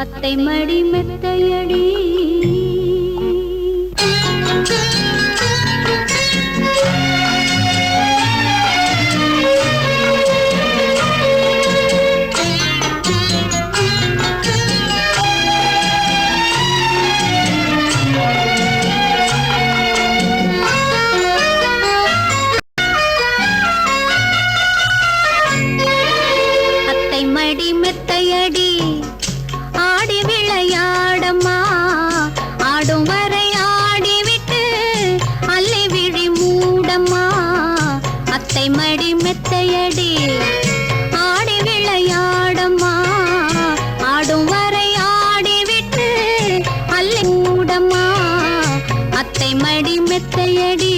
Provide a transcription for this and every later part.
அத்தை மடி மெத்தையடி மடி மெத்தையடி ஆடி விளையாடம்மா ஆடும் வரை ஆடிவிட்டு அல்லை விழி மூடம்மா அத்தை மடி மெத்தையடி ஆடி விளையாடம்மா ஆடும் வரை ஆடிவிட்டு அல்லை மூடம்மா அத்தை மடி மெத்தையடி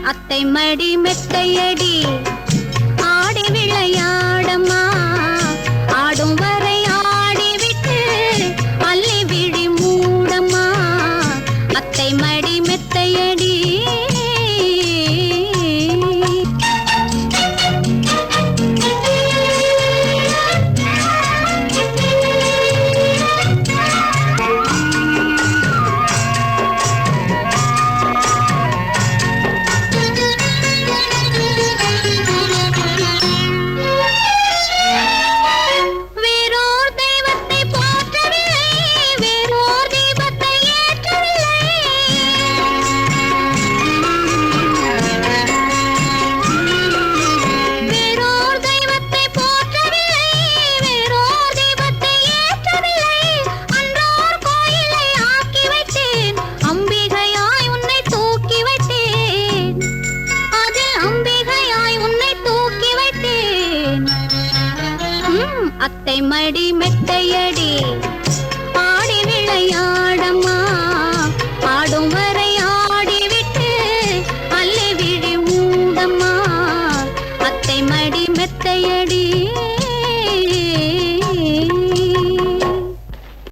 அத்தை மடி மெத்தையடி ஆடி விளையாடம்மா ஆடும் வரை ஆடிவிட்டு அல்லி விழி மூடம்மா அத்தை மடி மெத்தையடி அத்தை மடி மெத்தையடி ஆடி விளையாட